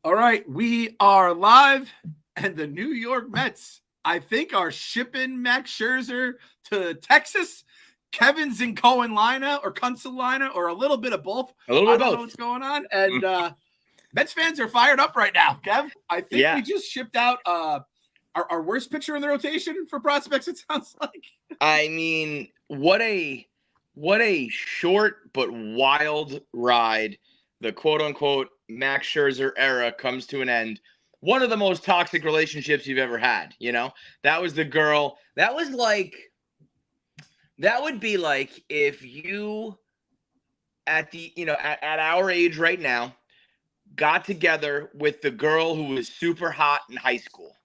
All right, we are live, and the New York Mets, I think, are shipping Max Scherzer to Texas. Kevin's in Cohen lineup or Kunzel lineup or a little bit of both. A little bit of both. I don't know what's going on. And Mets fans are fired up right now, Kev. I think we just shipped out our worst pitcher in the rotation for prospects, it sounds like. I mean, what a short but wild ride. The quote-unquote Max Scherzer era comes to an end. One of the most toxic relationships you've ever had, you know? That was the girl. That would be like if you at our age right now got together with the girl who was super hot in high school.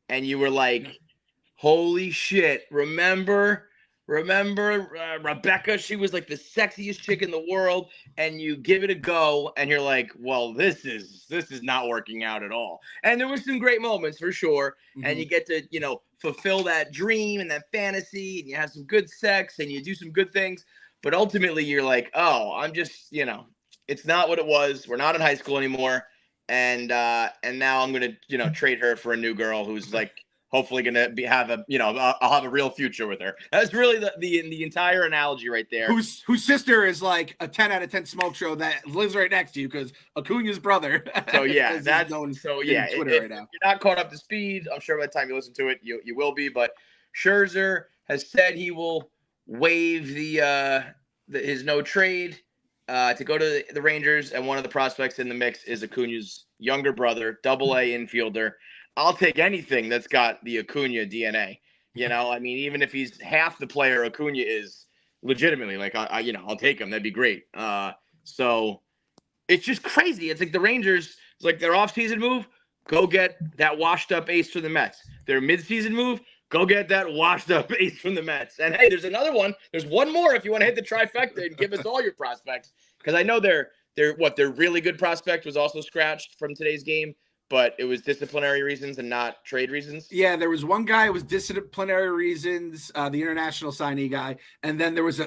And you were like, holy shit, remember Rebecca? She was like the sexiest chick in the world, and you give it a go, and you're like, well, this is not working out at all. And there were some great moments for sure, and you get to, fulfill that dream and that fantasy, and you have some good sex, and you do some good things, but ultimately you're like, oh, I'm just, it's not what it was. We're not in high school anymore, and now I'm gonna, trade her for a new girl who's like, hopefully going to I'll have a real future with her. That's really the entire analogy right there. Whose sister is like a 10 out of 10 smoke show that lives right next to you because Acuna's brother. So yeah, that's Twitter right now. If you're not caught up to speed, I'm sure by the time you listen to it, you will be. But Scherzer has said he will waive his no trade to go to the Rangers, and one of the prospects in the mix is Acuna's younger brother, AA infielder. I'll take anything that's got the Acuna DNA. I mean, even if he's half the player Acuna is, legitimately, like I'll take him. That'd be great. So it's just crazy. It's like the Rangers, it's like their offseason move, go get that washed up ace for the Mets. Their midseason move, go get that washed up ace from the Mets. And hey, there's another one. There's one more if you want to hit the trifecta and give us all your prospects. Because I know their really good prospect was also scratched from today's game. But it was disciplinary reasons and not trade reasons. Yeah, there was one guy who was disciplinary reasons, the international signee guy. And then there was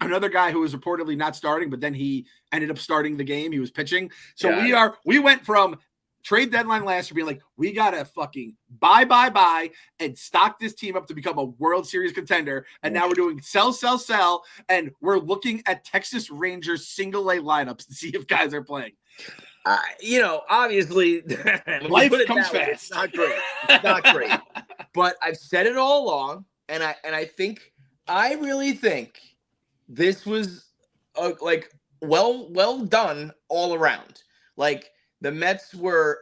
another guy who was reportedly not starting, but then he ended up starting the game. He was pitching. So we went from trade deadline last year being like, we got to fucking buy and stock this team up to become a World Series contender. And now we're doing sell. And we're looking at Texas Rangers single A lineups to see if guys are playing. Obviously, life comes fast. It's not great. It's not great. But I've said it all along, and I really think this was well done all around. Like the Mets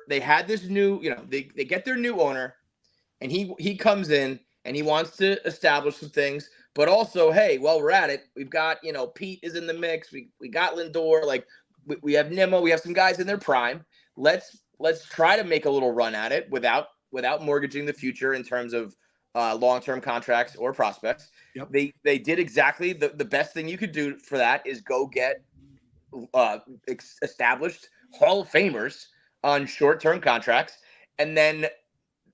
they had this new, they get their new owner, and he comes in and he wants to establish some things. But also, hey, while we're at it, we've got Pete is in the mix. We got Lindor, like. We have Nimmo. We have some guys in their prime. Let's try to make a little run at it without mortgaging the future in terms of long-term contracts or prospects. Yep. They did exactly the best thing you could do for that is go get established Hall of Famers on short-term contracts, and then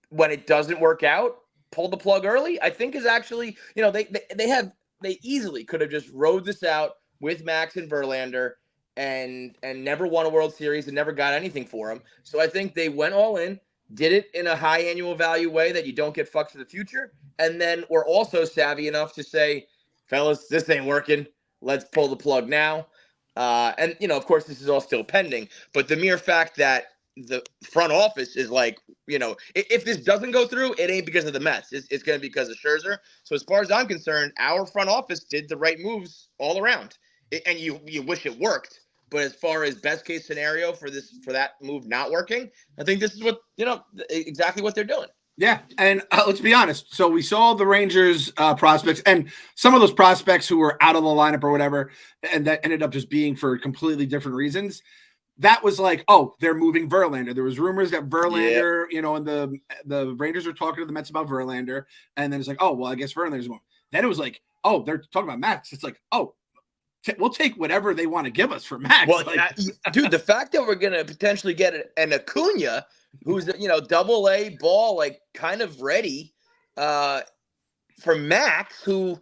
when it doesn't work out, pull the plug early. I think is actually they easily could have just rode this out with Max and Verlander. And never won a World Series and never got anything for him. So I think they went all in, did it in a high annual value way that you don't get fucked for the future. And then we're also savvy enough to say, fellas, this ain't working. Let's pull the plug now. And, of course, this is all still pending. But the mere fact that the front office is like, if this doesn't go through, it ain't because of the Mets. It's going to be because of Scherzer. So as far as I'm concerned, our front office did the right moves all around. And you wish it worked. But as far as best case scenario for that move not working, I think this is what, exactly what they're doing. Yeah. And let's be honest. So we saw the Rangers prospects and some of those prospects who were out of the lineup or whatever, and that ended up just being for completely different reasons. That was like, oh, they're moving Verlander. There was rumors that Verlander, and the Rangers were talking to the Mets about Verlander. And then it's like, oh, well, I guess Verlander's moving. Then it was like, oh, they're talking about Max. It's like, oh, we'll take whatever they want to give us for Max. Well, dude, the fact that we're going to potentially get an Acuna, who's, double A ball, like kind of ready for Max, who,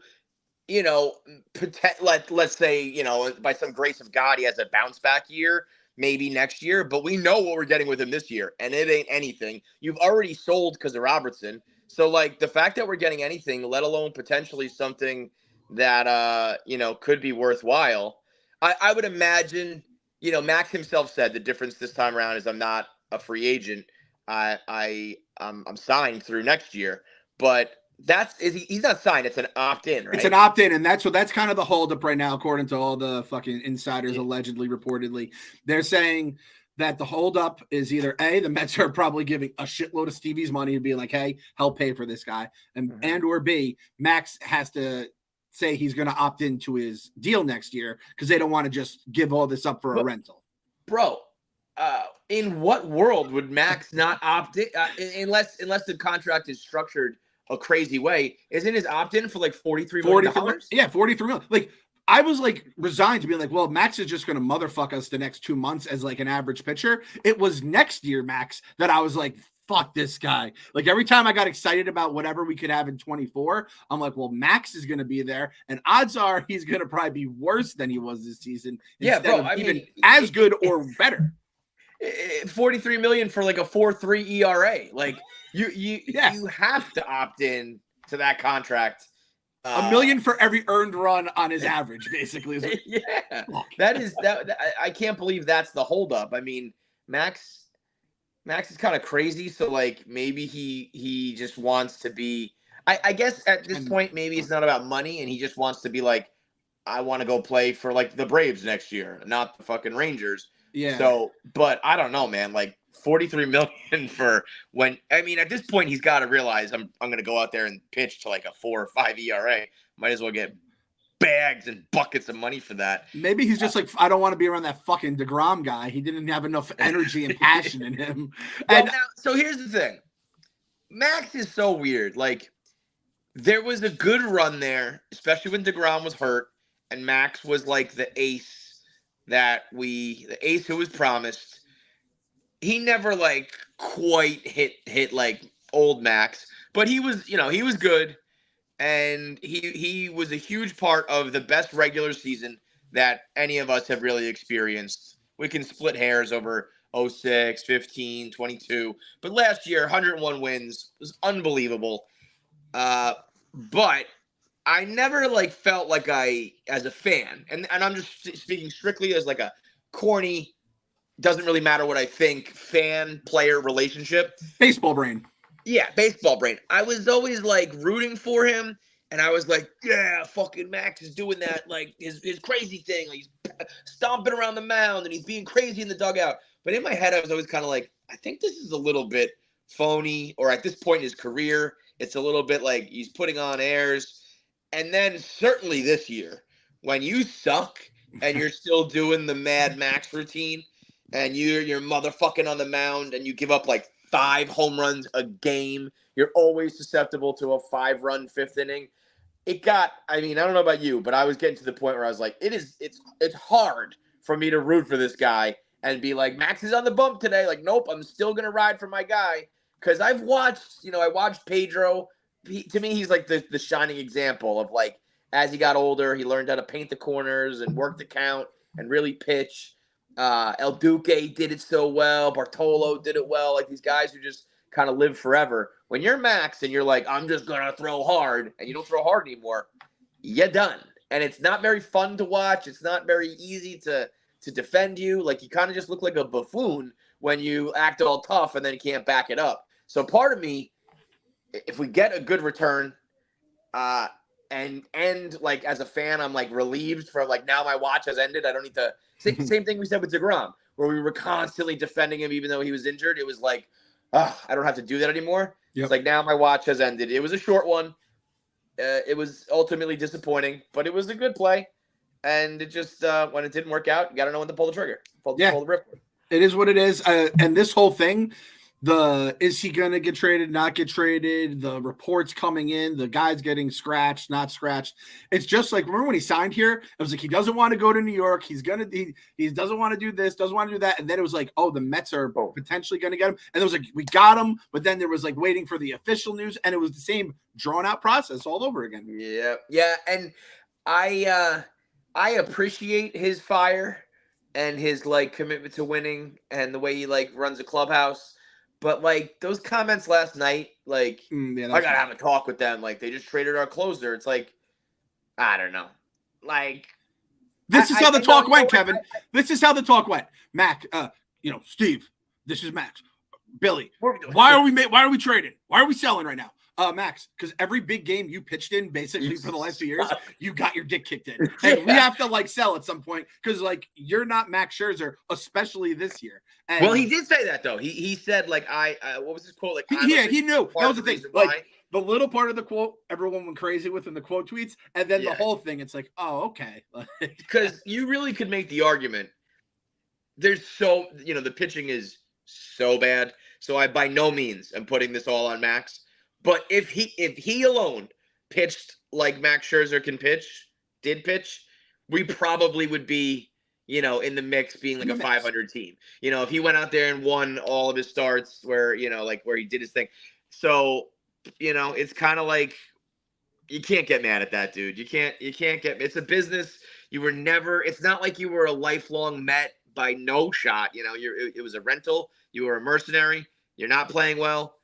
let's say, by some grace of God, he has a bounce back year. maybe next year, but we know what we're getting with him this year, and it ain't anything. You've already sold because of Robertson. So, like, the fact that we're getting anything, let alone potentially something that, could be worthwhile, I would imagine, Max himself said the difference this time around is I'm not a free agent. I'm signed through next year, but he's not signed. It's an opt-in, right? It's an opt-in, and that's kind of the holdup right now, according to all the fucking insiders, allegedly, reportedly. They're saying that the holdup is either A, the Mets are probably giving a shitload of Stevie's money and being like, hey, help pay for this guy, and or B, Max has to say he's going to opt into his deal next year because they don't want to just give all this up for a rental. Bro, in what world would Max not opt in unless the contract is structured a crazy way? Isn't his opt-in for like $43 million? Yeah, $43 million. Like, I was like resigned to be like, well, Max is just going to motherfuck us the next 2 months as like an average pitcher. It was next year, Max, that I was like, fuck this guy. Like, every time I got excited about whatever we could have in 24, I'm like, well, Max is going to be there, and odds are he's going to probably be worse than he was this season. Yeah, bro. I even mean, as good or better. $43 million for like a 4.3 ERA. Like, you have to opt in to that contract. $1 million for every earned run on his average, basically. Yeah, that. I can't believe that's the holdup. I mean, Max is kind of crazy. So like, maybe he just wants to be. I guess at this point, maybe it's not about money, and he just wants to be like, I want to go play for like the Braves next year, not the fucking Rangers. Yeah. So, but I don't know, man. Like, $43 million for when, I mean, at this point, he's got to realize I'm going to go out there and pitch to like a 4 or 5 ERA. Might as well get bags and buckets of money for that. Maybe he's just like, I don't want to be around that fucking DeGrom guy. He didn't have enough energy and passion in him. Well, now, so here's the thing. Max is so weird. Like, there was a good run there, especially when DeGrom was hurt, and Max was like the ace who was promised. He never like quite hit like old Max, but he was good, and he was a huge part of the best regular season that any of us have really experienced. We can split hairs over 06, 15, 22, but last year 101 wins was unbelievable. But I never like felt like as a fan, and I'm just speaking strictly as like a corny, doesn't really matter what I think, fan-player relationship. Baseball brain. Yeah, baseball brain. I was always like rooting for him, and I was like, yeah, fucking Max is doing that, like his crazy thing. Like, he's stomping around the mound, and he's being crazy in the dugout. But in my head, I was always kind of like, I think this is a little bit phony, or at this point in his career, it's a little bit like he's putting on airs. And then certainly this year, when you suck and you're still doing the Mad Max routine, and you're motherfucking on the mound, and you give up like 5 home runs a game, you're always susceptible to a 5-run 5th inning. I don't know about you, but I was getting to the point where I was like, it's hard for me to root for this guy and be like, Max is on the bump today. Like, nope, I'm still gonna ride for my guy. Because I watched Pedro. To me, he's like the shining example of like, as he got older, he learned how to paint the corners and work the count and really pitch. El Duque did it so well. Bartolo did it well. Like, these guys who just kind of live forever. When you're Max and you're like, I'm just going to throw hard, and you don't throw hard anymore, you're done. And it's not very fun to watch. It's not very easy to defend you. Like, you kind of just look like a buffoon when you act all tough and then you can't back it up. So part of me, if we get a good return, and like as a fan, I'm like relieved from like, now my watch has ended. I don't need to. Same thing we said with DeGrom, where we were constantly defending him even though he was injured. It was like, I don't have to do that anymore. Yep. It's like, now my watch has ended. It was a short one. It was ultimately disappointing, but it was a good play. And it just when it didn't work out, you got to know when to pull the trigger. Pull the ripcord. It is what it is. And this whole thing, is he going to get traded, not get traded, the reports coming in, the guys getting scratched, not scratched. It's just like, remember when he signed here, it was like, he doesn't want to go to New York. He doesn't want to do this, doesn't want to do that. And then it was like, oh, the Mets are potentially going to get him. And it was like, we got him. But then there was like waiting for the official news. And it was the same drawn out process all over again. Yeah. Yeah. And I appreciate his fire and his like commitment to winning and the way he like runs a clubhouse. But like those comments last night, like Yeah, I gotta have a talk with them. Like they just traded our closer. It's like I don't know. Like this is how the talk went, Kevin. This is how the talk went. Mac, Steve, this is Max. Billy, why are we trading? Why are we selling right now? Max, because every big game you pitched in basically for the last 2 years, you got your dick kicked in. And we have to like sell at some point because like you're not Max Scherzer, especially this year. And well, he did say that though. He said like what was his quote? Like he knew. That was the thing. Like the little part of the quote, everyone went crazy with in the quote tweets, and then the whole thing, it's like, oh, okay. Because you really could make the argument. There's the pitching is so bad. So I by no means am putting this all on Max. But if he alone pitched like Max Scherzer did pitch, we probably would be, in the mix being like a 500 team. If he went out there and won all of his starts where he did his thing. So, it's kind of like you can't get mad at that, dude. You can't get it's a business. It's not like you were a lifelong Met by no shot. It was a rental. You were a mercenary. You're not playing well.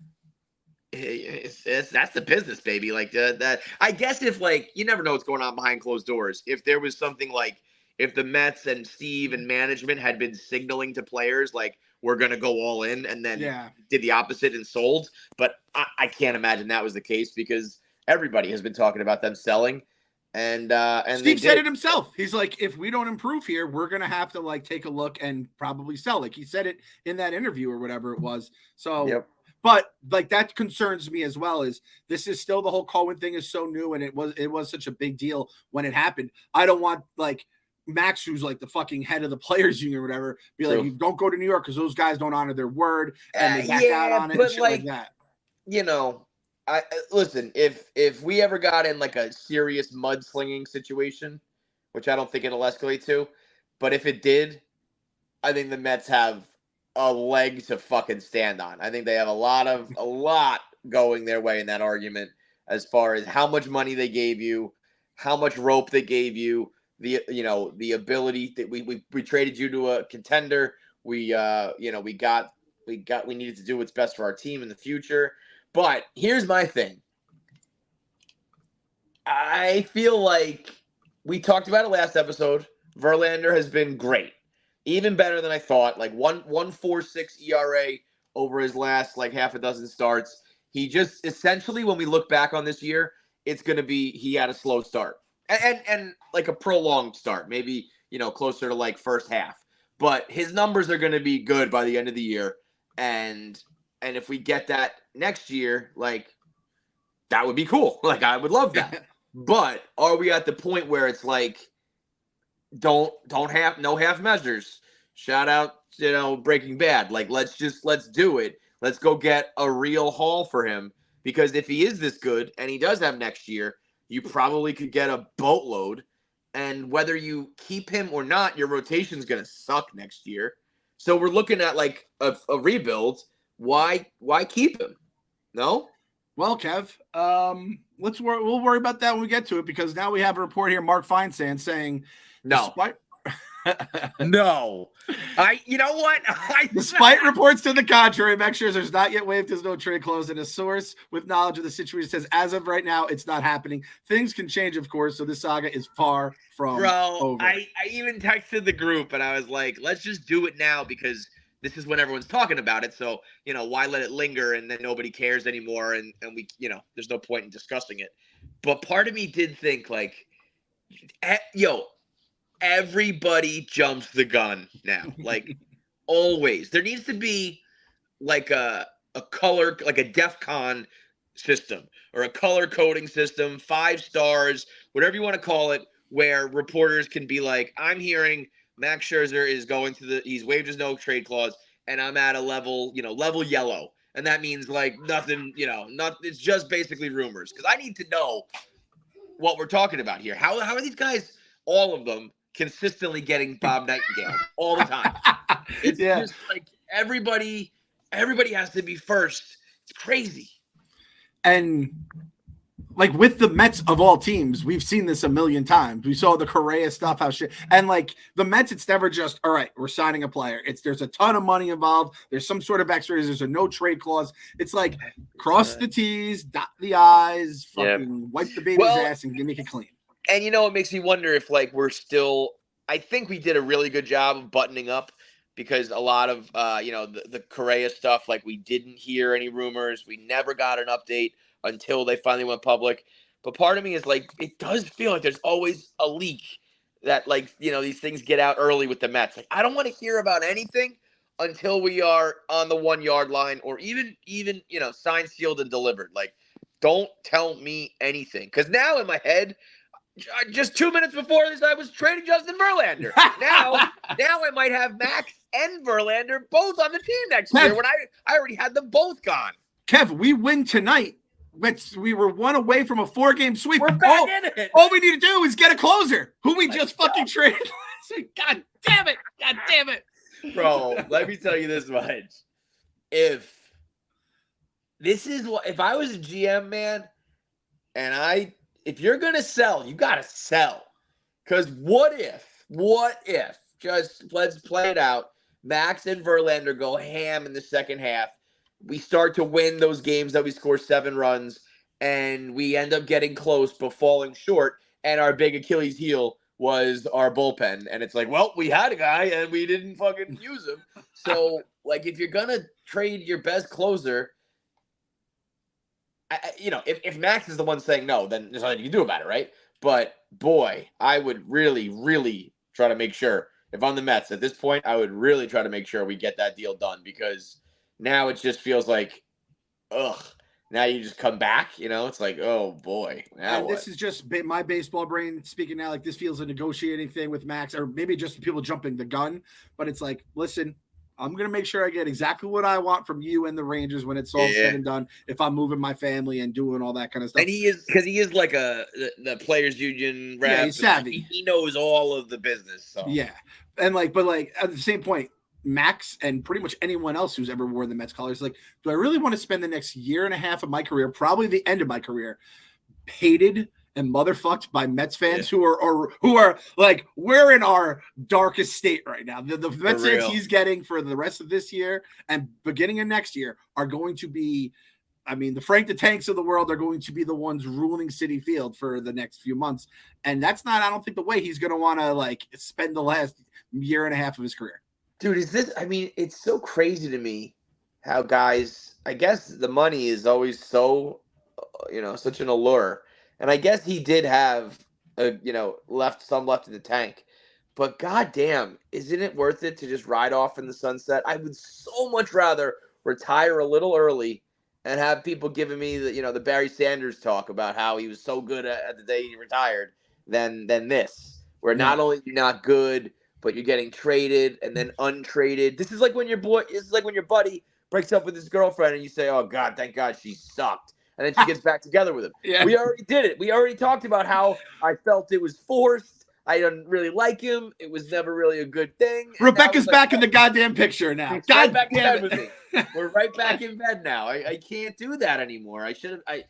That's the business, baby. Like that. I guess if like you never know what's going on behind closed doors. If there was something like if the Mets and Steve and management had been signaling to players like we're gonna go all in, and then did the opposite and sold. But I can't imagine that was the case because everybody has been talking about them selling. And Steve said it himself. He's like, if we don't improve here, we're gonna have to like take a look and probably sell. Like he said it in that interview or whatever it was. So. Yep. But like that concerns me as well. Is this is still the whole Cohen thing is so new and it was such a big deal when it happened. I don't want like Max, who's like the fucking head of the players union or whatever, be like, you don't go to New York because those guys don't honor their word and they back out on it and shit like that. I listen. If we ever got in like a serious mudslinging situation, which I don't think it'll escalate to, but if it did, I think the Mets have a leg to fucking stand on. I think they have a lot going their way in that argument as far as how much money they gave you, how much rope they gave you, the ability that we traded you to a contender. We needed to do what's best for our team in the future. But here's my thing. I feel like we talked about it last episode. Verlander has been great. Even better than I thought, like 1.46 ERA over his last like half a dozen starts. He just essentially, when we look back on this year, it's going to be he had a slow start and like a prolonged start, maybe closer to like first half. But his numbers are going to be good by the end of the year, and if we get that next year, like that would be cool. Like I would love that. But are we at the point where it's like? Don't have no half measures. Shout out, Breaking Bad. Like let's do it. Let's go get a real haul for him because if he is this good and he does have next year, you probably could get a boatload. And whether you keep him or not, your rotation's gonna suck next year. So we're looking at like a rebuild. Why keep him? No. Well, Kev, we'll worry about that when we get to it because now we have a report here. Mark Feinsand saying. No. No. You know what? Despite reports to the contrary, Max Scherzer's not yet waived his no trade clause, and a source with knowledge of the situation says, as of right now, it's not happening. Things can change, of course, so this saga is far from over. I even texted the group, and I was like, let's just do it now because this is when everyone's talking about it. So, why let it linger and then nobody cares anymore, and we, there's no point in discussing it. But part of me did think, like, everybody jumps the gun now. Like always. There needs to be like a color, like a DEFCON system or a color coding system, 5 stars, whatever you want to call it, where reporters can be like, I'm hearing Max Scherzer is he's waived his no trade clause and I'm at a level yellow. And that means like nothing, it's just basically rumors. Cause I need to know what we're talking about here. How are these guys, all of them, consistently getting Bob Nightingale all the time? It's just like everybody has to be first. It's crazy. And like with the Mets of all teams, we've seen this a million times. We saw the Correa stuff, how shit, and like the Mets, it's never just all right. We're signing a player. There's a ton of money involved. There's some sort of extras. There's a no trade clause. It's like cross the T's, dot the I's, fucking wipe the baby's ass, and make it clean. And it makes me wonder if like we're still. I think we did a really good job of buttoning up because a lot of the Correa stuff, like we didn't hear any rumors. We never got an update until they finally went public. But part of me is like, it does feel like there's always a leak that like, these things get out early with the Mets. Like, I don't want to hear about anything until we are on the 1 yard line or even, signed, sealed, and delivered. Like, don't tell me anything. Because now in my head, just 2 minutes before this, I was trading Justin Verlander. Now I might have Max and Verlander both on the team next year when I already had them both gone. Kev, we win tonight. We were 1 away from a 4-game sweep. We're back in it. All we need to do is get a closer who we just fucking traded last week. God damn it. God damn it. Bro, let me tell you this much. If I was a GM, man, and if you're going to sell, you got to sell. Because what if, just let's play it out, Max and Verlander go ham in the second half. We start to win those games that we score 7 runs, and we end up getting close but falling short, and our big Achilles heel was our bullpen. And it's like, well, we had a guy, and we didn't fucking use him. So, like, if you're going to trade your best closer – if Max is the one saying no, then there's nothing you can do about it, right? But, boy, I would really, really try to make sure. If I'm the Mets at this point, I would really try to make sure we get that deal done because now it just feels like, ugh. Now you just come back, it's like, oh, boy. Now what? This is just my baseball brain speaking now. Like, this feels a negotiating thing with Max or maybe just people jumping the gun. But it's like, listen, I'm going to make sure I get exactly what I want from you and the Rangers when it's all said and done. If I'm moving my family and doing all that kind of stuff. And he is like the players union rep. Yeah, he's savvy. He knows all of the business. So. Yeah. And but at the same point, Max and pretty much anyone else who's ever worn the Mets colors, like, do I really want to spend the next year and a half of my career, probably the end of my career, hated and motherfucked by Mets fans who are like, we're in our darkest state right now. The Mets fans he's getting for the rest of this year and beginning of next year are going to be, the Frank the Tanks of the world are going to be the ones ruling Citi Field for the next few months. And that's not, I don't think, the way he's going to want to like spend the last year and a half of his career. Dude, it's so crazy to me how guys, I guess the money is always so, such an allure. And I guess he did have, left in the tank. But goddamn, isn't it worth it to just ride off in the sunset? I would so much rather retire a little early and have people giving me the Barry Sanders talk about how he was so good at the day he retired than this, where not only you're not good, but you're getting traded and then untraded. This is like when your buddy breaks up with his girlfriend and you say, "Oh God, thank God she sucked." And then she gets back together with him. Yeah. We already did it. We already talked about how I felt it was forced. I didn't really like him. It was never really a good thing. And Rebecca's back in the goddamn picture now. God back in damn bed with me. We're right back in bed now. I can't do that anymore.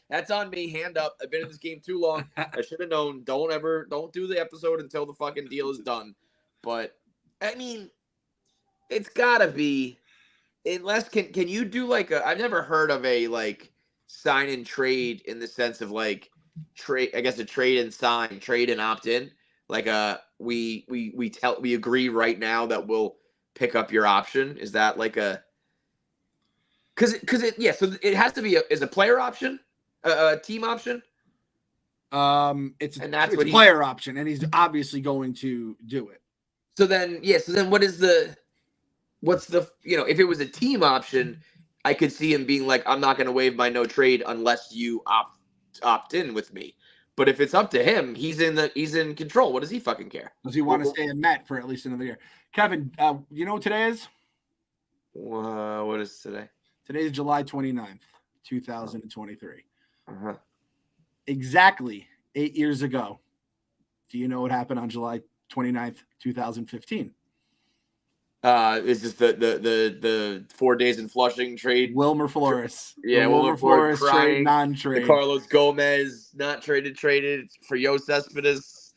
That's on me. Hand up. I've been in this game too long. I should have known. Don't do the episode until the fucking deal is done. But it's gotta be, unless can you do like I've never heard of a like sign and trade in the sense of like trade, I guess a trade and sign, trade and opt in. Like we agree right now that we'll pick up your option. Is that like a so it has to be is a player option, a team option? It's a player option, and he's obviously going to do it. So then what's the if it was a team option, I could see him being like, I'm not going to waive my no trade unless you opt in with me. But if it's up to him, he's in control. What does he fucking care? Does he want to stay in Met for at least another year? Kevin, you know what today is? What is today? Today is July 29th, 2023. Uh-huh. Exactly 8 years ago. Do you know what happened on July 29th, 2015? Is this the 4 days in Flushing trade? Wilmer Flores. Yeah, the Wilmer Flores trade, crying. non-trade. The Carlos Gomez not traded for Yos Cespedes.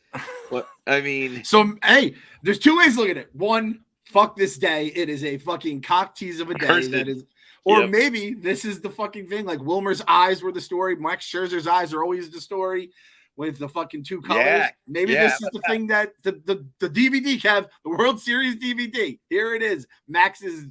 What I mean. So hey, there's two ways to look at it. One, fuck this day. It is a fucking cock tease of a day. Cursed. That is, or maybe this is the fucking thing. Like Wilmer's eyes were the story. Max Scherzer's eyes are always the story. With the fucking two colors. Yeah, maybe this is the thing that the DVD, Kev, the World Series DVD. Here it is. Max is,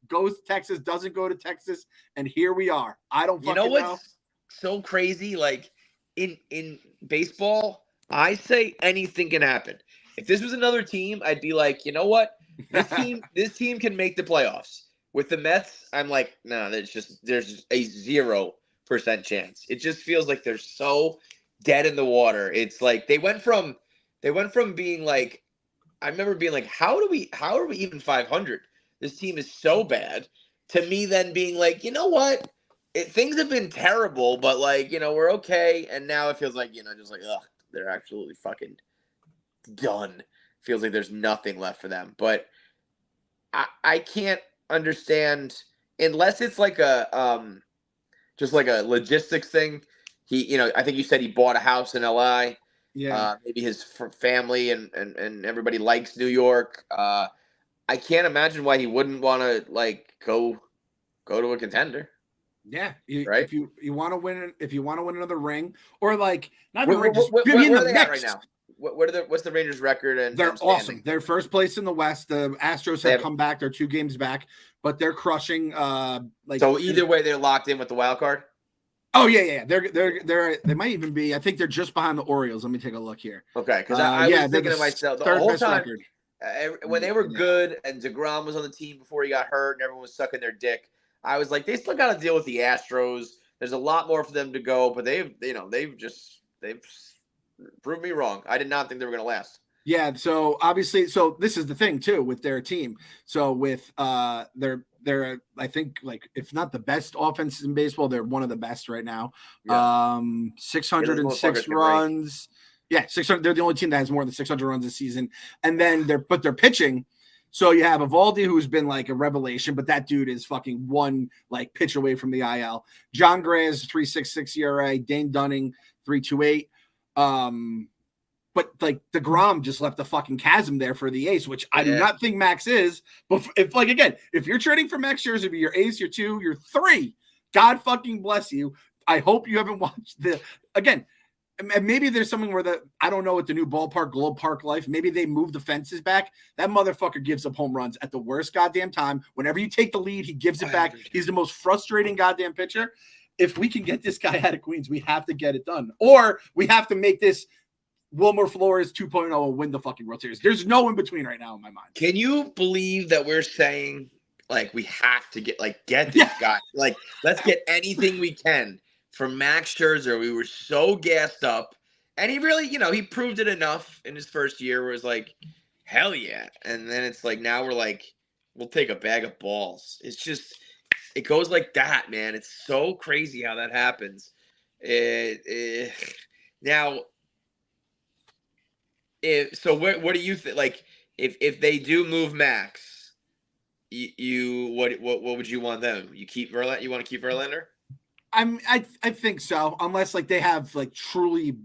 goes to Texas, doesn't go to Texas, and here we are. I don't fucking know. What's so crazy? Like in baseball, I say anything can happen. If this was another team, I'd be like, you know what? This team can make the playoffs. With the Mets, I'm like, no, there's a 0% chance. It just feels like they're so dead in the water. It's like they went from being like, I remember being like, how are we even 500? This team is so bad. To me, then being like, you know what? Things have been terrible, but like, we're okay. And now it feels like, just like, ugh, they're absolutely fucking done. Feels like there's nothing left for them. But I can't understand unless it's like a just like a logistics thing. He, I think you said he bought a house in LA. Yeah. Maybe his family and everybody likes New York. I can't imagine why he wouldn't want to like go to a contender. Yeah. Right. If you want to win another ring, or like not where, the ring, where are they at right now? What's the Rangers' record? And they're awesome. They're first place in the West. The Astros have come back. They're 2 games back, but they're crushing. So either way, they're locked in with the wild card. Oh yeah. They might even be. I think they're just behind the Orioles. Let me take a look here. Okay, because I was thinking to myself the whole time when they were good and DeGrom was on the team before he got hurt and everyone was sucking their dick. I was like, they still got to deal with the Astros. There's a lot more for them to go, but they've proved me wrong. I did not think they were going to last. Yeah. So obviously, this is the thing too with their team. So with they're I think like if not the best offense in baseball, they're one of the best right now. Yeah. 606 runs. Yeah, 600. They're the only team that has more than 600 runs this season. And then they're pitching. So you have Evaldi, who's been like a revelation, but that dude is fucking one like pitch away from the IL. John Gray is 3.66 ERA. Dane Dunning 3.28. But like DeGrom just left a fucking chasm there for the ace, which I do not think Max is. But if you're trading for Max Scherzer, be your ace, your 2, your 3, God fucking bless you. I hope you haven't watched again. And maybe there's something where I don't know, at the new ballpark, Globe Park Life, maybe they move the fences back. That motherfucker gives up home runs at the worst goddamn time. Whenever you take the lead, he gives it back. He's the most frustrating goddamn pitcher. If we can get this guy out of Queens, we have to get it done. Or we have to make this Wilmer Flores 2.0 and win the fucking World Series. There's no in between right now in my mind. Can you believe that we're saying like we have to get this guy? Like, let's get anything we can from Max Scherzer. We were so gassed up, and he really, he proved it enough in his first year where it was like, hell yeah. And then it's like, now we're like, we'll take a bag of balls. It's just, it goes like that, man. It's so crazy how that happens. Now, what do you think? Like, if they do move Max, what would you want them? You keep Verlander? You want to keep Verlander? I think so, unless like they have like truly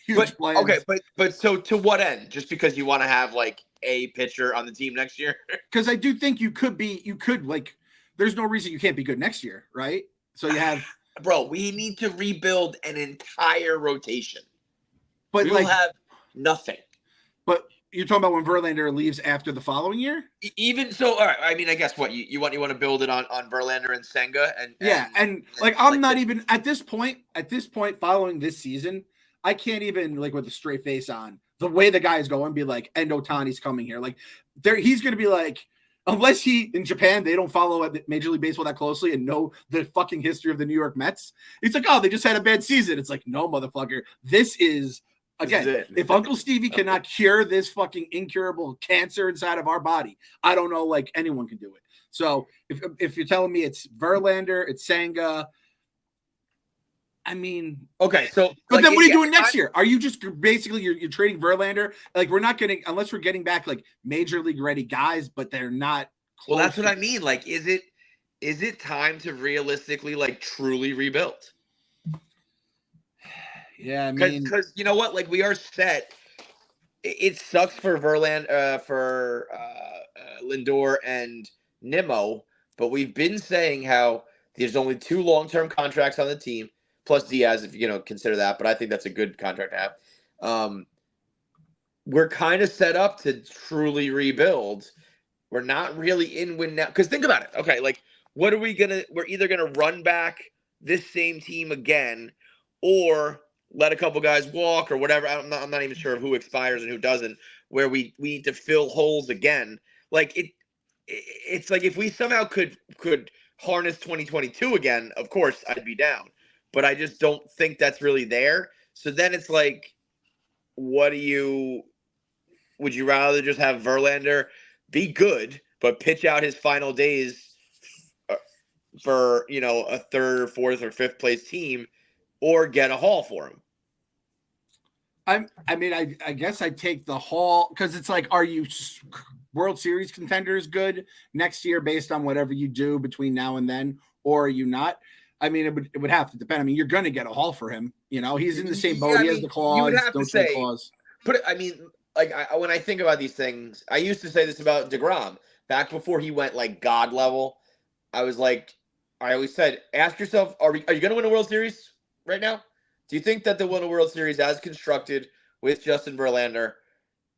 huge plans. Okay, but so to what end? Just because you want to have like a pitcher on the team next year? Because I do think you could like. There's no reason you can't be good next year, right? So you have, bro. We need to rebuild an entire rotation, but we will have nothing. But you're talking about when Verlander leaves after the following year? Even so, all right. I mean, I guess what you want to build it on Verlander and Senga and like I'm not even at this point following this season, I can't even like with a straight face on the way the guy is going be like, and Ohtani's coming here. Like he's going to be like, unless in Japan, they don't follow Major League Baseball that closely and know the fucking history of the New York Mets. It's like, oh, they just had a bad season. It's like, no, motherfucker. This is again, if Uncle Stevie cannot cure this fucking incurable cancer inside of our body, I don't know, like anyone can do it. So if you're telling me it's Verlander, it's Senga, I mean, okay, so but then what are you doing next year? Are you just basically you're trading Verlander? Like we're not getting unless we're getting back like major league ready guys, but they're not. Well, that's what I mean. Like, is it time to realistically like truly rebuild? Yeah, I mean, because you know what? Like we are set. It sucks for Verlander, for Lindor and Nimmo, but we've been saying how there's only 2 long-term contracts on the team, plus Diaz, if you consider that. But I think that's a good contract to have. We're kind of set up to truly rebuild. We're not really in win now. Because think about it. Okay, like what are we gonna? We're either gonna run back this same team again, or let a couple guys walk or whatever. I'm not even sure who expires and who doesn't. Where we need to fill holes again. Like it's like if we somehow could harness 2022 again, of course I'd be down. But I just don't think that's really there. So then it's like, would you rather just have Verlander be good, but pitch out his final days for, a 3rd or 4th or 5th place team, or get a haul for him? I guess I'd take the haul because it's like, are you World Series contenders good next year based on whatever you do between now and then, or are you not? I mean, it would have to depend. I mean, you're going to get a haul for him. He's in the same boat. He has the clause. You would have to say, clause. Like when I think about these things, I used to say this about DeGrom back before he went like God level. I always said, ask yourself, are you going to win a World Series right now? Do you think that they'll win a World Series as constructed with Justin Verlander?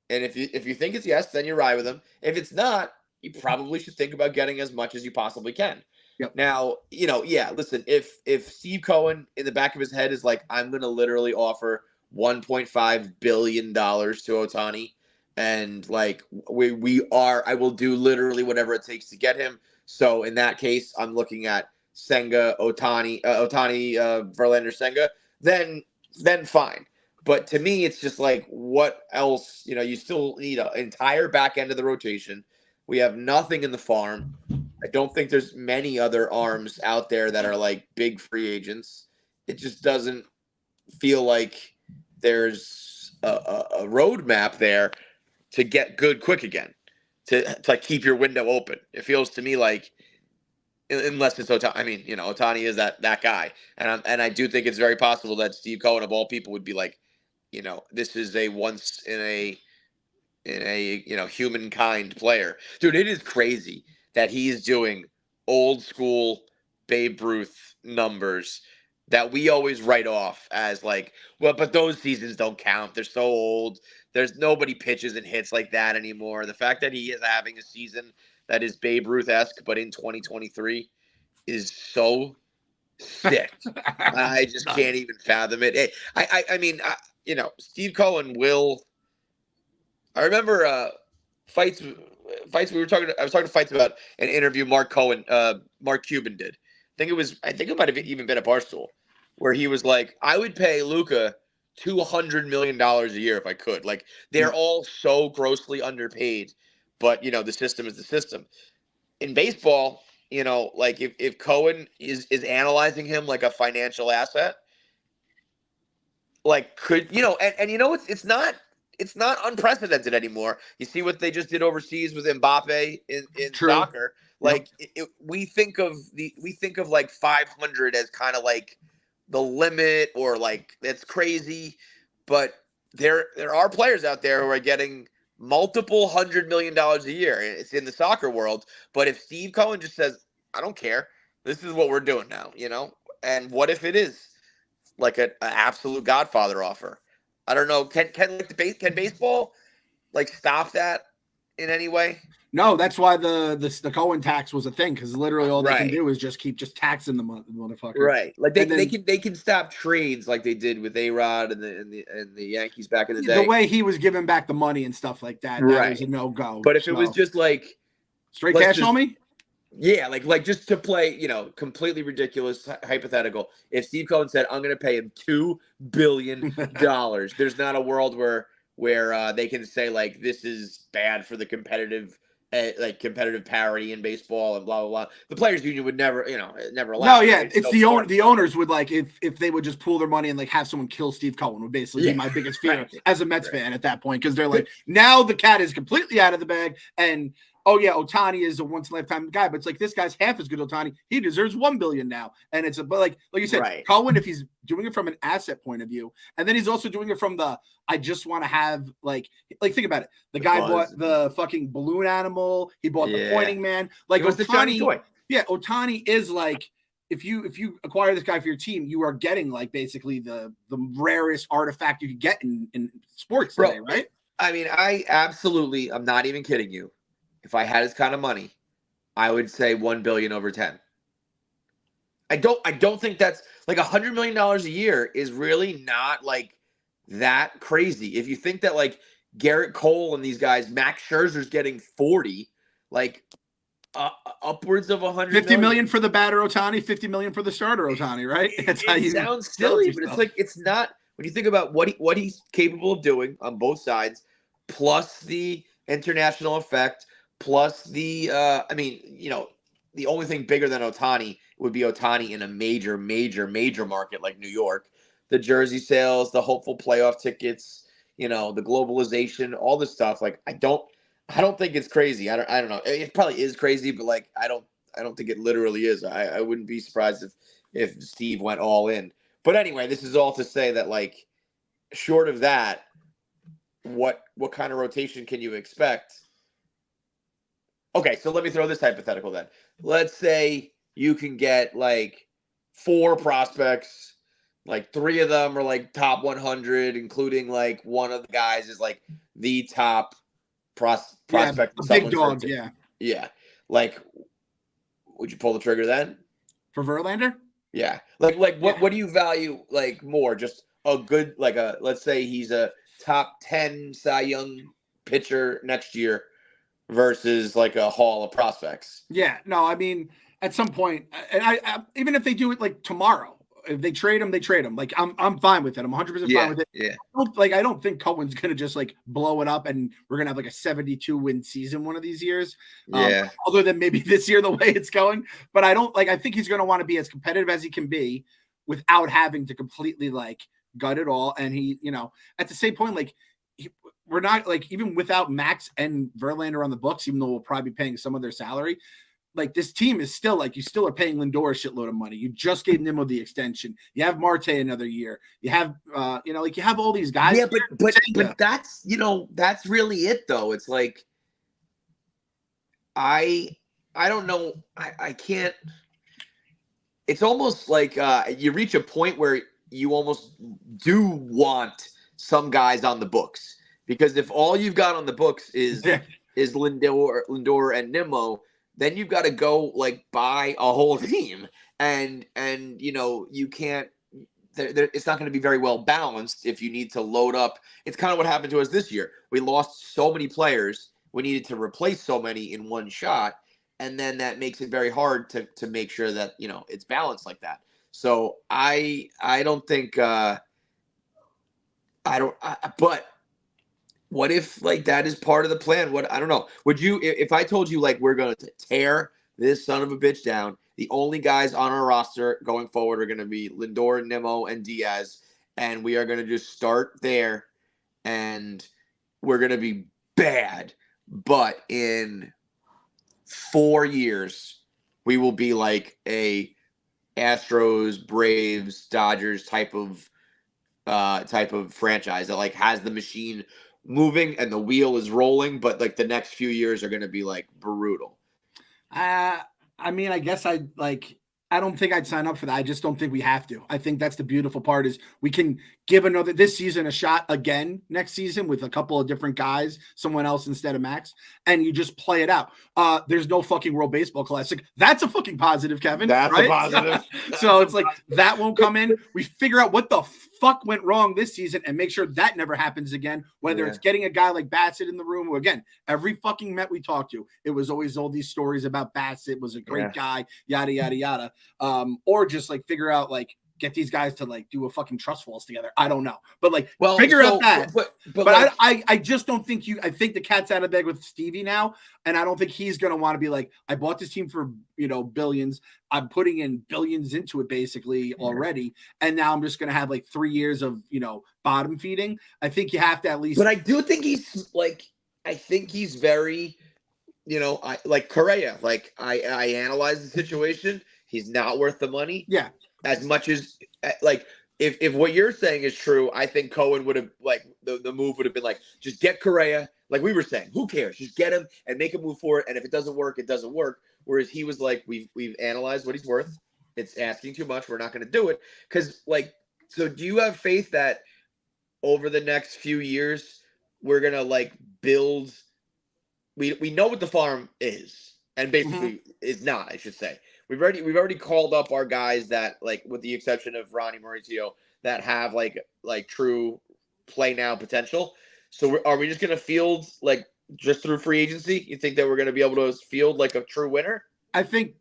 And if you think it's yes, then you ride with him. If it's not, you probably should think about getting as much as you possibly can. Yep. Now, listen, if Steve Cohen in the back of his head is like, I'm going to literally offer $1.5 billion to Ohtani, and like I will do literally whatever it takes to get him. So in that case, I'm looking at Senga, Ohtani, Verlander, Senga. Then fine. But to me, it's just like, what else? You still need an entire back end of the rotation. We have nothing in the farm. I don't think there's many other arms out there that are like big free agents. It just doesn't feel like there's a roadmap there to get good quick again, to like keep your window open. It feels to me like, unless it's Ohtani. I mean, Ohtani is that guy, and I do think it's very possible that Steve Cohen of all people would be like, this is a once in a humankind player, dude. It is crazy that he's doing old school Babe Ruth numbers that we always write off as like, well, but those seasons don't count. They're so old. There's nobody pitches and hits like that anymore. The fact that he is having a season that is Babe Ruth-esque, but in 2023 is so sick. I just can't even fathom it. I mean, Steve Cohen will. I remember fights we were talking. I was talking to fights about an interview Mark Cuban did. I think it might have even been a Barstool, where he was like, I would pay Luka $200 million a year if I could. Like, they're all so grossly underpaid, but the system is the system. In baseball, like if Cohen is analyzing him like a financial asset, like it's not unprecedented anymore. You see what they just did overseas with Mbappe in soccer. Like we think of like 500 as kind of like the limit, or like that's crazy, but there are players out there who are getting multiple $100 million a year. It's in the soccer world. But if Steve Cohen just says, I don't care, this is what we're doing now, and what if it is like an absolute Godfather offer? I don't know. Can baseball like stop that in any way? No, that's why the Cohen tax was a thing, because literally all they can do is just keep taxing the motherfucker. Right. Like they can stop trades like they did with A-Rod and the Yankees back in the day. The way he was giving back the money and stuff like that, that was a no-go. But if it was just like straight cash, homie? Yeah, like just to play, completely ridiculous hypothetical. If Steve Cohen said, I'm going to pay him $2 billion, there's not a world where they can say like, this is bad for the competitive like competitive parity in baseball and blah blah blah. The players union would never, never allow. No, yeah, it's the smart. the owners would like if they would just pool their money and like have someone kill Steve Cohen would basically be my biggest fear as a Mets fan at that point, because they're like, now the cat is completely out of the bag, and oh yeah, Ohtani is a once in a lifetime guy, but it's like this guy's half as good as Ohtani. He deserves $1 billion now, and it's but like you said, Cohen, if he's doing it from an asset point of view, and then he's also doing it from the I just want to have like think about it. The guy bought the fucking balloon animal. He bought the pointing man. Like Ohtani, Ohtani is like. If you acquire this guy for your team, you are getting like basically the rarest artifact you could get in sports today, right? I mean, I'm not even kidding you. If I had his kind of money, I would say $1 billion over 10. I don't think that's like $100 million a year is really not like that crazy. If you think that like Garrett Cole and these guys, Max Scherzer's getting 40, like upwards of 50 million for the batter Ohtani, 50 million for the starter Ohtani, right? That's how you sounds silly, but it's like it's not when you think about what he's capable of doing on both sides, plus the international effect. Plus the, the only thing bigger than Ohtani would be Ohtani in a major, major, major market like New York. The jersey sales, the hopeful playoff tickets, the globalization, all this stuff. Like, I don't think it's crazy. I don't know. It probably is crazy, but like, I don't think it literally is. I wouldn't be surprised if Steve went all in. But anyway, this is all to say that like, short of that, what kind of rotation can you expect? Okay, so let me throw this hypothetical then. Let's say you can get like 4 prospects, like 3 of them are like top 100, including like one of the guys is like the top prospect. Big dog, Yeah. Like, would you pull the trigger then? For Verlander? Yeah. Like what do you value like more? Just a good, like let's say he's a top 10 Cy Young pitcher next year, versus like a haul of prospects. Yeah, no, I mean, at some point, and I even if they do it like tomorrow, if they trade him, they trade him. Like I'm fine with it. I'm 100% fine with it. Yeah. I don't think Cohen's gonna just like blow it up and we're gonna have like a 72 win season one of these years. Other than maybe this year the way it's going, but I think he's gonna want to be as competitive as he can be without having to completely like gut it all. And he, at the same point, like. We're not like even without Max and Verlander on the books, even though we'll probably be paying some of their salary. Like this team is still like you still are paying Lindor a shitload of money. You just gave Nimmo the extension. You have Marte another year. You have you have all these guys. Yeah, but that's that's really it though. It's like I don't know. I can't. It's almost like you reach a point where you almost do want some guys on the books. Because if all you've got on the books is Lindor and Nimmo, then you've got to go like buy a whole team, and you can't. It's not going to be very well balanced if you need to load up. It's kind of what happened to us this year. We lost so many players. We needed to replace so many in one shot, and then that makes it very hard to make sure that it's balanced like that. So I don't think but. What if like that is part of the plan? I don't know. Would you, if I told you like we're going to tear this son of a bitch down, the only guys on our roster going forward are going to be Lindor, Nimmo, and Diaz, and we are going to just start there, and we're going to be bad, but in 4 years we will be like a Astros, Braves, Dodgers type of franchise that like has the machine moving and the wheel is rolling, but like the next few years are going to be like brutal. I mean, I guess I don't think I'd sign up for that. I just don't think we have to. I think that's the beautiful part is we can give this season a shot again next season with a couple of different guys, someone else instead of Max, and you just play it out. There's no fucking World Baseball Classic. That's a fucking positive, Kevin. That's right? a positive. So it's like that won't come in. We figure out what the fuck went wrong this season and make sure that never happens again, whether it's getting a guy like Bassett in the room, who again, every fucking Met we talked to, it was always all these stories about Bassett was a great guy, yada, yada, yada. Or just like figure out like get these guys to like do a fucking trust falls together. I don't know, but like figure out that. But like, I just don't think I think the cat's out of bed with Stevie now, and I don't think he's gonna want to be like, I bought this team for billions. I'm putting in billions into it basically already, and now I'm just gonna have like 3 years of bottom feeding. I think you have to at least. But I do think he's like, I think he's very, I like Correa. Like I analyze the situation. He's not worth the money. Yeah. As much as like if what you're saying is true, I think Cohen would have like the move would have been like, just get Correa. Like we were saying, who cares? Just get him and make him move forward. And if it doesn't work, it doesn't work. Whereas he was like, we've analyzed what he's worth. It's asking too much. We're not going to do it. Because like, so do you have faith that over the next few years we're gonna like build? We know what the farm is, and basically is not. I should say. We've already called up our guys that, like, with the exception of Ronnie Mauricio, that have like true play now potential. So are we just going to field like just through free agency? You think that we're going to be able to field like a true winner? I think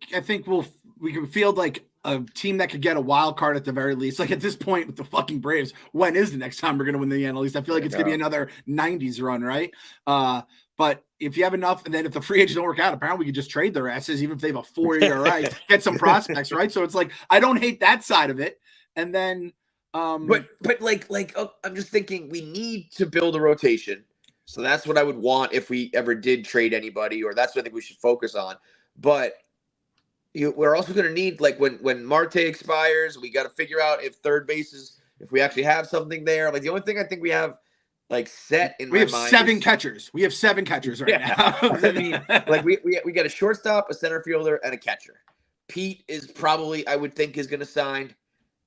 we can field like a team that could get a wild card at the very least. Like at this point with the fucking Braves, when is the next time we're going to win the NL East? I feel like it's going to be another 90s run, right? But if you have enough, and then if the free agents don't work out, apparently we could just trade their asses, even if they have a 4-year right, get some prospects, right? So it's like, I don't hate that side of it. And then, but I'm just thinking we need to build a rotation. So that's what I would want if we ever did trade anybody, or that's what I think we should focus on. But we're also going to need, like, when Marte expires, we got to figure out if third base is, if we actually have something there. Like the only thing I think we have like set in my mind. We have 7 catchers. We have 7 catchers right now. I mean, like we got a shortstop, a center fielder, and a catcher. Pete is probably, I would think, is going to sign.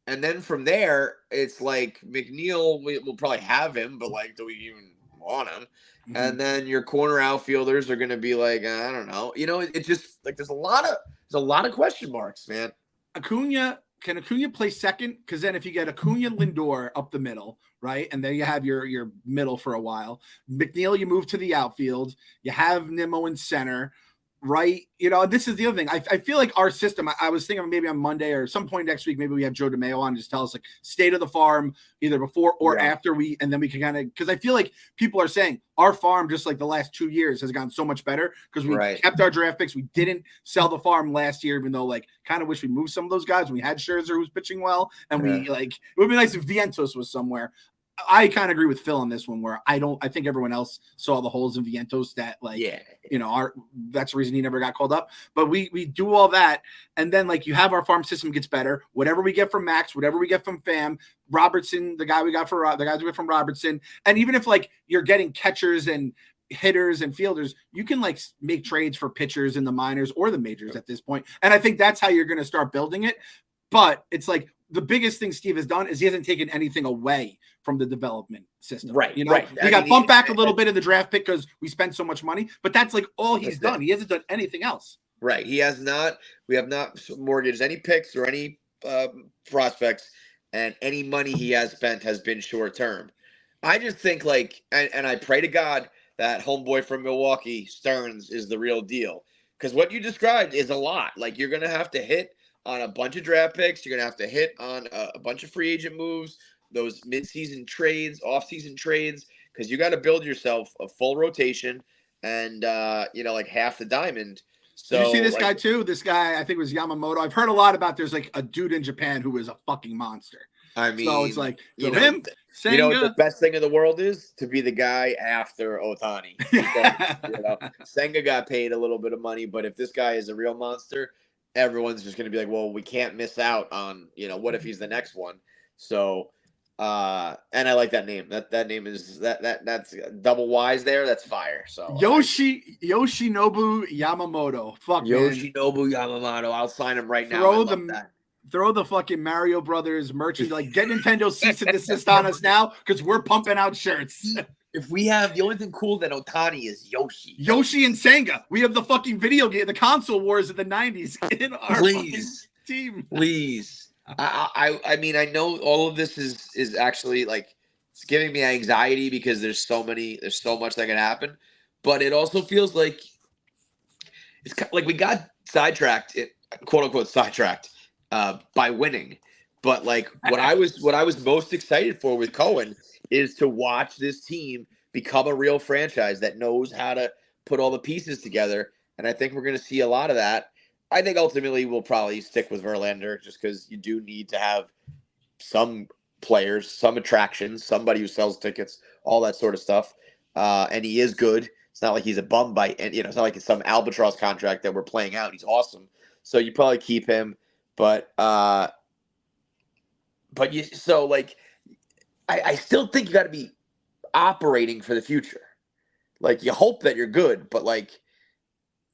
And then from there, it's like McNeil, we'll probably have him, but like, do we even want him? Mm-hmm. And then your corner outfielders are going to be like, I don't know. It just like there's a lot of question marks, man. Can Acuna play second? Because then if you get Acuna, Lindor up the middle, right, and then you have your middle for a while. McNeil, you move to the outfield. You have Nimmo in center, right? This is the other thing. I feel like our system, I was thinking maybe on Monday or some point next week, maybe we have Joe DeMeo on and just tell us like state of the farm, either before or after and then we can kind of, because I feel like people are saying our farm, just like the last 2 years, has gotten so much better because we kept our draft picks. We didn't sell the farm last year, even though like kind of wish we moved some of those guys. We had Scherzer who was pitching well, and we like, it would be nice if Vientos was somewhere. I kind of agree with Phil on this one, where I think everyone else saw the holes in Vientos that that's the reason he never got called up. But we do all that, and then like you have our farm system gets better. Whatever we get from Max, whatever we get from Pham, Robertson, the guys we get from Robertson, and even if like you're getting catchers and hitters and fielders, you can like make trades for pitchers in the minors or the majors at this point. And I think that's how you're going to start building it. But it's like the biggest thing Steve has done is he hasn't taken anything away from the development system. Right. We got bumped back a little bit in the draft pick because we spent so much money, but that's like all he's done. He hasn't done anything else. Right. He has not. We have not mortgaged any picks or any prospects, and any money he has spent has been short term. I just think like, and I pray to God that homeboy from Milwaukee, Stearns, is the real deal. Because what you described is a lot. Like you're going to have to hit on a bunch of draft picks. You're going to have to hit on a bunch of free agent moves, those midseason trades, off-season trades, because you got to build yourself a full rotation and, like half the diamond. So, did you see this guy too? This guy, I think it was Yamamoto. I've heard a lot about there's like a dude in Japan who is a fucking monster. I mean, so it's like, him, Senga. What the best thing in the world is? To be the guy after Ohtani. Senga got paid a little bit of money, but if this guy is a real monster, everyone's just going to be like, well, we can't miss out on, what if he's the next one? So, and I like that name. That name is that's double Y's there. That's fire. So Yoshinobu Yamamoto. Fuck, Yoshinobu Yamamoto. I'll sign him right now. Throw the fucking Mario Brothers merchant. Like, get Nintendo cease and desist on us now because we're pumping out shirts. If we have the only thing cool that Ohtani is Yoshi and Senga. We have the fucking video game, the console wars of the 90s in our team. Please. I mean, I know all of this is actually like, it's giving me anxiety because there's so much that can happen, but it also feels like it's like we got sidetracked, quote unquote sidetracked, by winning. But like what I was most excited for with Cohen is to watch this team become a real franchise that knows how to put all the pieces together. And I think we're going to see a lot of that. I think ultimately we'll probably stick with Verlander just because you do need to have some players, some attractions, somebody who sells tickets, all that sort of stuff. And he is good. It's not like he's a bum bite, and it's not like it's some albatross contract that we're playing out. He's awesome, so you probably keep him. But I still think you got to be operating for the future. Like you hope that you're good, but like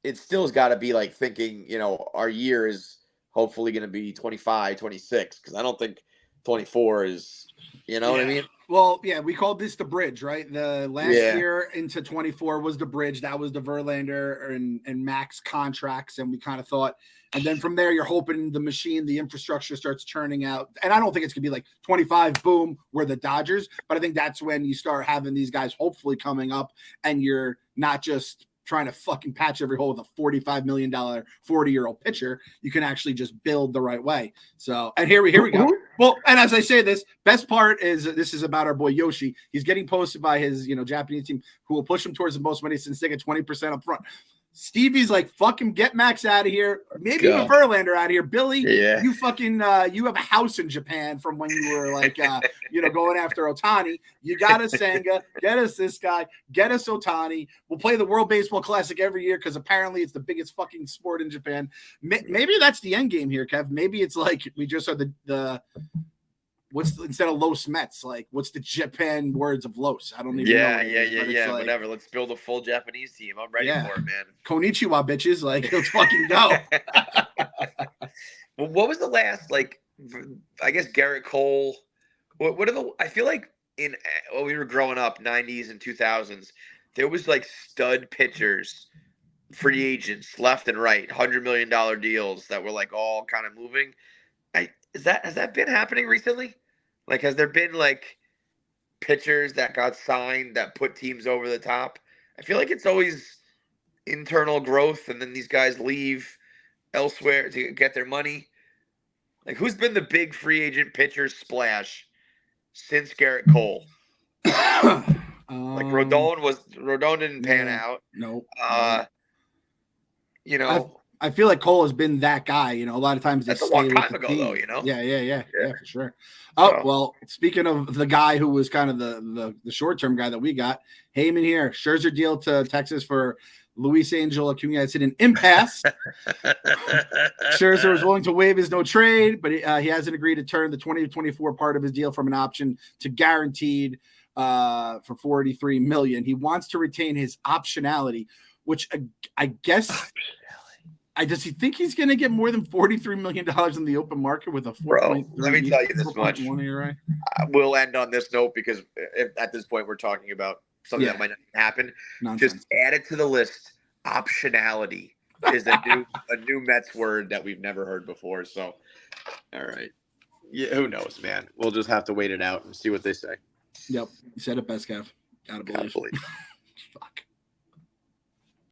it still has got to be like thinking, our year is hopefully going to be 25, 26, because I don't think 24 is, what I mean? Well, yeah, we called this the bridge, right? The last year into 24 was the bridge. That was the Verlander and Max contracts. And we kind of thought, and then from there, you're hoping the machine, the infrastructure starts churning out. And I don't think it's going to be like 25, boom, we're the Dodgers. But I think that's when you start having these guys hopefully coming up and you're not just trying to fucking patch every hole with a $45 million 40-year-old pitcher. You can actually just build the right way. So, and here we go. Well, and as I say this, best part is this is about our boy Yoshi. He's getting posted by his, Japanese team who will push him towards the most money since they get 20% up front. Stevie's like, fucking get Max out of here. Maybe even Verlander out of here. Billy, you fucking, you have a house in Japan from when you were like, going after Ohtani. You got us Senga. Get us this guy. Get us Ohtani. We'll play the World Baseball Classic every year because apparently it's the biggest fucking sport in Japan. Maybe that's the end game here, Kev. Maybe it's like we just are the instead of Los Mets, like what's the Japan words of Los? I don't even know. Yeah. Like, whatever. Let's build a full Japanese team. I'm ready for it, man. Konnichiwa, bitches. Like, let's fucking go. Well, what was the last, like, I guess Garrett Cole? I feel like when we were growing up, 90s and 2000s, there was like stud pitchers, free agents left and right, $100 million deals that were like all kind of moving. Has that been happening recently? Like, has there been like pitchers that got signed that put teams over the top? I feel like it's always internal growth, and then these guys leave elsewhere to get their money. Like, who's been the big free agent pitcher splash since Garrett Cole? Like Rodon didn't pan out. Nope. I feel like Cole has been that guy. A lot of times that's a long time ago, though. Yeah, for sure. Oh, well, speaking of the guy who was kind of the short-term guy that we got, Heyman here, Scherzer deal to Texas for Luis Angel Acuna. It's in an impasse. Scherzer was willing to waive his no trade, but he hasn't agreed to turn the 2024 part of his deal from an option to guaranteed for $43 million. He wants to retain his optionality, which I guess. Does he think he's going to get more than $43 million in the open market with a 4.3? Bro, let me tell you this much. Right? We'll end on this note because at this point we're talking about something that might not happen. Nonsense. Just add it to the list. Optionality is a new Mets word that we've never heard before. So, all right. Yeah, who knows, man? We'll just have to wait it out and see what they say. Yep. You said it best, Kev. Gotta believe. Fuck.